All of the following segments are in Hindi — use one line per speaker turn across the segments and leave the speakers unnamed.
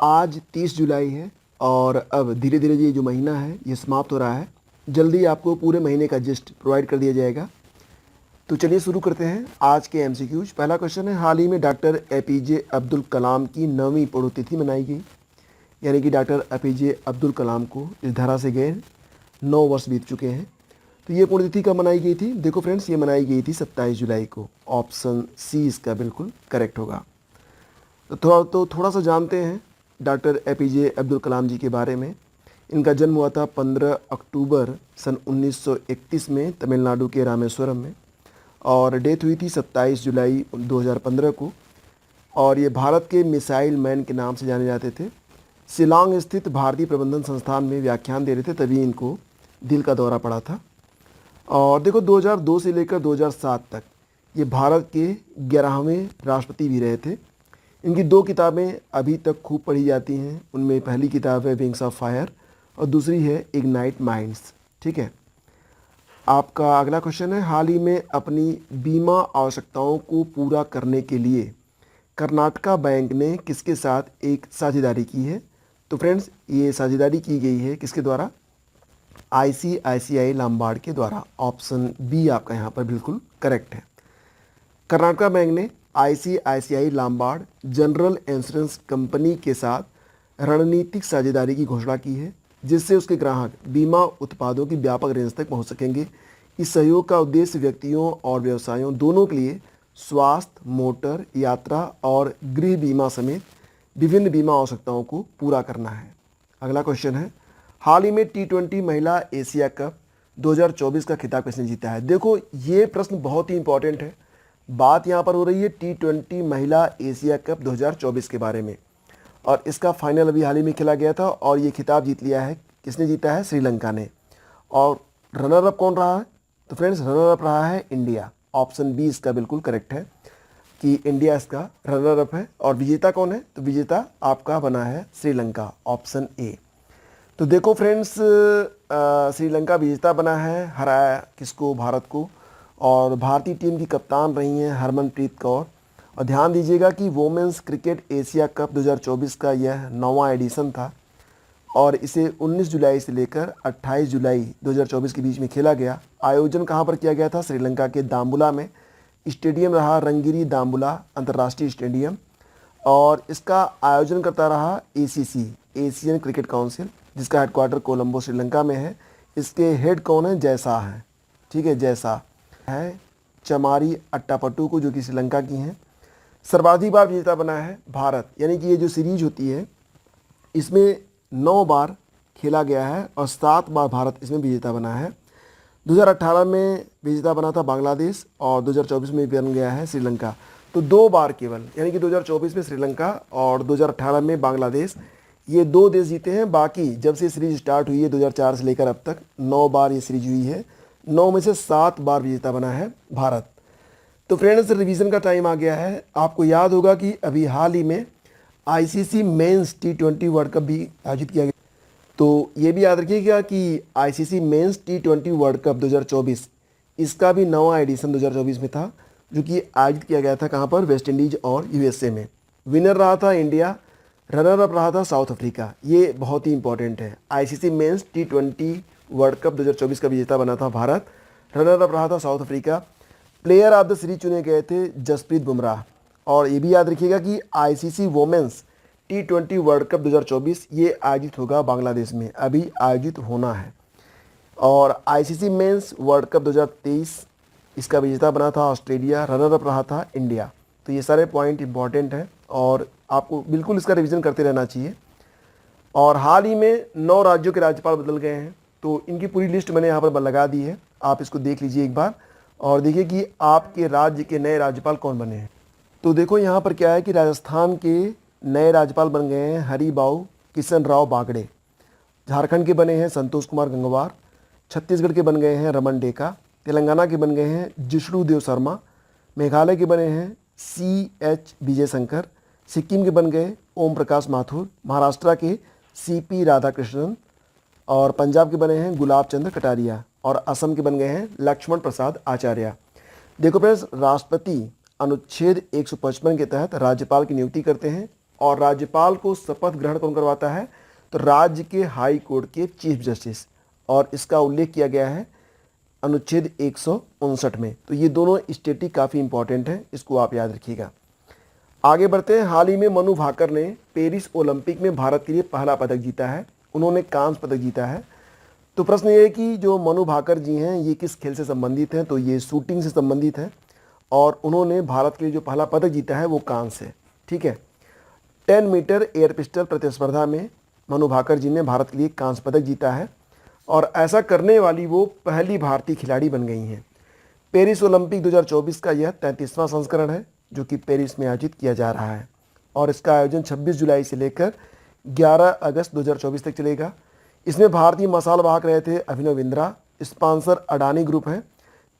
आज 30 जुलाई है और अब धीरे धीरे ये जो महीना है ये समाप्त हो रहा है। जल्दी आपको पूरे महीने का जिस्ट प्रोवाइड कर दिया जाएगा। तो चलिए शुरू करते हैं आज के एमसीक्यूज। पहला क्वेश्चन है, हाल ही में डॉक्टर एपीजे अब्दुल कलाम की 9वीं पुण्यतिथि मनाई गई। यानी कि डॉक्टर एपीजे अब्दुल कलाम को इस धरा से गए 9 वर्ष बीत चुके हैं। तो ये पुण्यतिथि कब मनाई गई थी? देखो फ्रेंड्स, ये मनाई गई थी 27 जुलाई को। ऑप्शन सी इसका बिल्कुल करेक्ट होगा। तो थोड़ा सा जानते हैं डॉक्टर एपीजे अब्दुल कलाम जी के बारे में। इनका जन्म हुआ था 15 अक्टूबर सन 1931 में तमिलनाडु के रामेश्वरम में, और डेथ हुई थी 27 जुलाई 2015 को। और ये भारत के मिसाइल मैन के नाम से जाने जाते थे। शिलांग स्थित भारतीय प्रबंधन संस्थान में व्याख्यान दे रहे थे, तभी इनको दिल का दौरा पड़ा था। और देखो 2002 से लेकर 2007 तक ये भारत के 11वें राष्ट्रपति भी रहे थे। इनकी 2 किताबें अभी तक खूब पढ़ी जाती हैं। उनमें पहली किताब है विंग्स ऑफ फायर और दूसरी है इग्नाइट माइंड्स। ठीक है। आपका अगला क्वेश्चन है, हाल ही में अपनी बीमा आवश्यकताओं को पूरा करने के लिए कर्नाटका बैंक ने किसके साथ एक साझेदारी की है? तो फ्रेंड्स, ये साझेदारी की गई है किसके द्वारा? आईसीआईसीआई लॉम्बार्ड के द्वारा। ऑप्शन बी आपका यहाँ पर बिल्कुल करेक्ट है। कर्नाटका बैंक ने ICICI Lombard general insurance company के साथ रणनीतिक साझेदारी की घोषणा की है, जिससे उसके ग्राहक बीमा उत्पादों की व्यापक रेंज तक पहुंच सकेंगे। इस सहयोग का उद्देश्य व्यक्तियों और व्यवसायों दोनों के लिए स्वास्थ्य, मोटर, यात्रा और गृह बीमा समेत विभिन्न बीमा आवश्यकताओं को पूरा करना है। अगला क्वेश्चन है, हाल ही में T20 महिला एशिया कप 2024 का खिताब किसने जीता है? देखो ये प्रश्न बहुत ही इंपॉर्टेंट है। बात यहाँ पर हो रही है T20 महिला एशिया कप 2024 के बारे में, और इसका फाइनल अभी हाल ही में खेला गया था और ये खिताब जीत लिया है। किसने जीता है? श्रीलंका ने। और रनर अप कौन रहा है? तो फ्रेंड्स, रनर अप रहा है इंडिया। ऑप्शन बी इसका बिल्कुल करेक्ट है कि इंडिया इसका रनर अप है। और विजेता कौन है? तो विजेता आपका बना है श्रीलंका। Option A. तो देखो फ्रेंड्स, श्रीलंका विजेता बना है, हराया किसको? भारत को। और भारतीय टीम की कप्तान रही हैं हरमनप्रीत कौर। और ध्यान दीजिएगा कि वोमेंस क्रिकेट एशिया कप 2024 का यह 9वां एडिशन था और इसे 19 जुलाई से लेकर 28 जुलाई 2024 के बीच में खेला गया। आयोजन कहां पर किया गया था? श्रीलंका के दाम्बुला में। स्टेडियम रहा रंगिरी दाम्बुला अंतर्राष्ट्रीय स्टेडियम, और इसका आयोजन करता रहा एसीसी, एशियन क्रिकेट काउंसिल, जिसका हेडक्वार्टर कोलंबो श्रीलंका में है। इसके हेड कौन है? जयसा है। ठीक है, जयसा है चमारी अट्टापट्टू को, जो कि श्रीलंका की हैं। सर्वाधिक बार विजेता बना है भारत। यानी कि ये जो सीरीज होती है इसमें 9 बार खेला गया है और 7 बार भारत इसमें विजेता बना है। 2018 में विजेता बना था बांग्लादेश और 2024 में बन गया है श्रीलंका। तो 2 बार केवल, यानी कि 2024 में श्रीलंका और 2018 में बांग्लादेश, ये 2 देश जीते हैं। बाकी जब से सीरीज स्टार्ट हुई है 2004 से लेकर अब तक 9 बार ये सीरीज हुई है। 9 में से 7 बार विजेता बना है भारत। तो फ्रेंड्स, रिवीजन का टाइम आ गया है। आपको याद होगा कि अभी हाल ही में ICC men's T20 world cup भी आयोजित किया गया। तो ये भी याद रखिएगा कि ICC men's T20 world cup 2024 इसका भी 9वां एडिशन 2024 में था, जो कि आयोजित किया गया था कहाँ पर? वेस्ट इंडीज और यूएसए में। विनर रहा था इंडिया, रनर अप रहा था साउथ अफ्रीका। ये बहुत ही इंपॉर्टेंट है। ICC men's T20 world cup 2024 का विजेता बना था भारत, रनर अप रहा था south Africa. Player of the series चुने गए थे जसप्रीत बुमराह। और ये भी याद रखिएगा कि ICC women's T20 world cup 2024 ये आयोजित होगा बांग्लादेश में, अभी आयोजित होना है। और आईसीसी मेंस वर्ल्ड कप 2023 इसका विजेता बना था ऑस्ट्रेलिया, रनर अप रहा था इंडिया। तो ये सारे पॉइंट इंपॉर्टेंट हैं और आपको बिल्कुल इसका रिवीजन करते रहना चाहिए। और हाल ही में 9 राज्यों के राज्यपाल बदल गए हैं, तो इनकी पूरी लिस्ट मैंने यहाँ पर लगा दी है। आप इसको देख लीजिए एक बार और देखिए कि आपके राज्य के नए राज्यपाल कौन बने हैं। तो देखो यहाँ पर क्या है कि राजस्थान के नए राज्यपाल बन गए हैं हरिबाऊ किशन राव बागड़े। झारखंड के बने हैं संतोष कुमार गंगवार। छत्तीसगढ़ के बन गए हैं रमन डेका। तेलंगाना के बन गए हैं जिष्णुदेव शर्मा। मेघालय के बने हैं CH विजय शंकर। सिक्किम के बन गए ओम प्रकाश माथुर। महाराष्ट्र के CP राधाकृष्णन। और पंजाब के बने हैं गुलाब चंद्र कटारिया। और असम के बन गए हैं लक्ष्मण प्रसाद आचार्य। देखो फ्रेंड्स, राष्ट्रपति अनुच्छेद 155 के तहत राज्यपाल की नियुक्ति करते हैं और राज्यपाल को शपथ ग्रहण कौन करवाता है? तो राज्य के हाई कोर्ट के चीफ जस्टिस, और इसका उल्लेख किया गया है अनुच्छेद 159 में। तो ये दोनों स्टेटिक काफ़ी इंपॉर्टेंट हैं, इसको आप याद रखिएगा। आगे बढ़ते हैं। हाल ही में मनु भाकर ने पेरिस ओलंपिक में भारत के लिए पहला पदक जीता है, उन्होंने कांस्य पदक जीता है। तो प्रश्न ये है कि जो मनु भाकर जी हैं ये किस खेल से संबंधित हैं? तो ये शूटिंग से संबंधित है और उन्होंने भारत के लिए जो पहला पदक जीता है वो कांस्य है। ठीक है, 10 मीटर एयर पिस्टल प्रतिस्पर्धा में मनु भाकर जी ने भारत के लिए कांस्य पदक जीता है और ऐसा करने वाली वो पहली भारतीय खिलाड़ी बन गई हैं। पेरिस ओलंपिक 2024 का यह 33वां संस्करण है जो कि पेरिस में आयोजित किया जा रहा है और इसका आयोजन 26 जुलाई से लेकर 11 अगस्त 2024 तक चलेगा। इसमें भारतीय मसाल वाहक रहे थे अभिनव बिंद्रा, स्पॉन्सर अडानी ग्रुप है।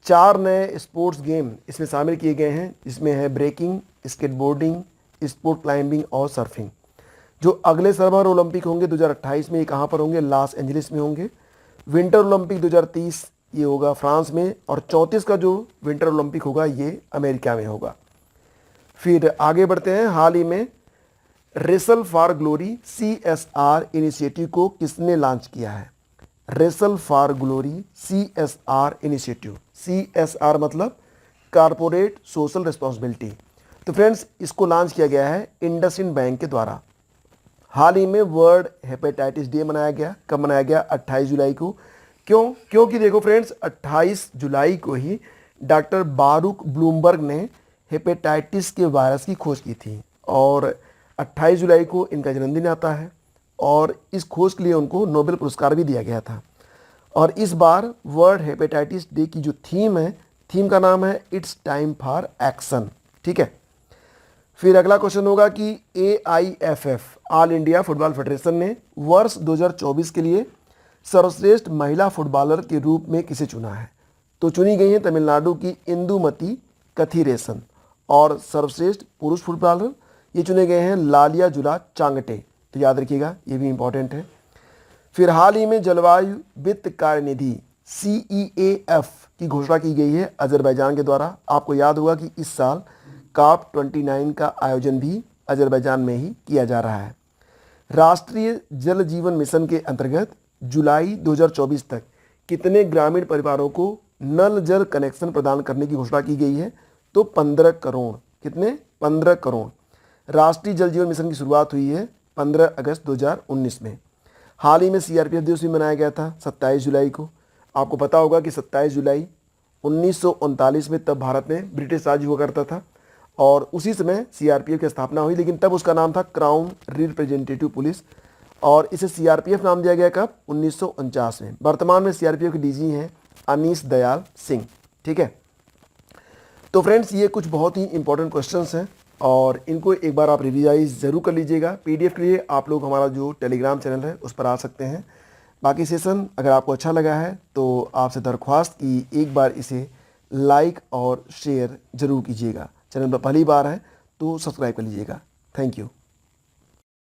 4 नए स्पोर्ट्स गेम इसमें शामिल किए गए हैं, जिसमें है ब्रेकिंग, स्केटबोर्डिंग, स्पोर्ट क्लाइंबिंग और सर्फिंग। जो अगले समर ओलंपिक होंगे 2028 में, ये कहाँ पर होंगे? लॉस एंजलिस में होंगे। विंटर ओलंपिक 2030 ये होगा फ्रांस में, और 34 का जो विंटर ओलंपिक होगा ये अमेरिका में होगा। फिर आगे बढ़ते हैं। हाल ही में wrestle for glory CSR initiative को किसने लॉन्च किया है? Wrestle for glory CSR initiative, CSR मतलब कारपोरेट सोशल रिस्पॉन्सिबिलिटी। तो फ्रेंड्स इसको लॉन्च किया गया है इंडसइंड बैंक के द्वारा। हाल ही में वर्ल्ड हेपेटाइटिस डे मनाया गया। कब मनाया गया? 28 जुलाई को। क्यों? क्योंकि देखो फ्रेंड्स 28 जुलाई को ही डॉक्टर बारूक ब्लूमबर्ग ने हेपेटाइटिस के वायरस की खोज की थी और 28 जुलाई को इनका जन्मदिन आता है और इस खोज के लिए उनको नोबेल पुरस्कार भी दिया गया था। और इस बार वर्ल्ड हेपेटाइटिस डे की जो थीम है, थीम का नाम है इट्स टाइम फॉर एक्शन। ठीक है, फिर अगला क्वेश्चन होगा कि AIFF all India football federation ने वर्ष 2024 के लिए सर्वश्रेष्ठ महिला फुटबॉलर के रूप में किसे चुना है? तो चुनी गई हैं तमिलनाडु की इंदुमती कथीरेसन, और सर्वश्रेष्ठ पुरुष फुटबॉलर ये चुने गए हैं लालिया जुला चांगटे। तो याद रखिएगा, ये भी इंपॉर्टेंट है। फिर हाल ही में जलवायु वित्त कार्य निधि CEAF की घोषणा की गई है अजरबैजान के द्वारा। आपको याद होगा कि इस साल COP29 का आयोजन भी अजरबैजान में ही किया जा रहा है। राष्ट्रीय जल जीवन मिशन के अंतर्गत जुलाई 2024 तक कितने ग्रामीण परिवारों को नल जल कनेक्शन प्रदान करने की घोषणा की गई है? तो 15 करोड़। कितने? 15 करोड़। राष्ट्रीय जल जीवन मिशन की शुरुआत हुई है 15 अगस्त 2019 में। हाल ही में CRPF दिवस भी मनाया गया था 27 जुलाई को। आपको पता होगा कि 27 जुलाई 1939 में तब भारत में ब्रिटिश राज हुआ करता था और उसी समय CRPF की स्थापना हुई, लेकिन तब उसका नाम था क्राउन रिप्रेजेंटेटिव पुलिस और इसे CRPF नाम दिया गया कब? 1949 में। वर्तमान में CRPF के DG हैं अनीस दयाल सिंह। ठीक है, तो फ्रेंड्स ये कुछ बहुत ही इंपॉर्टेंट क्वेश्चंस हैं और इनको एक बार आप रिविजाइज ज़रूर कर लीजिएगा। PDF के लिए आप लोग हमारा जो टेलीग्राम चैनल है उस पर आ सकते हैं। बाकी सेशन अगर आपको अच्छा लगा है तो आपसे दरख्वास्त कि एक बार इसे लाइक और शेयर ज़रूर कीजिएगा। चैनल पर पहली बार है तो सब्सक्राइब कर लीजिएगा। Thank you.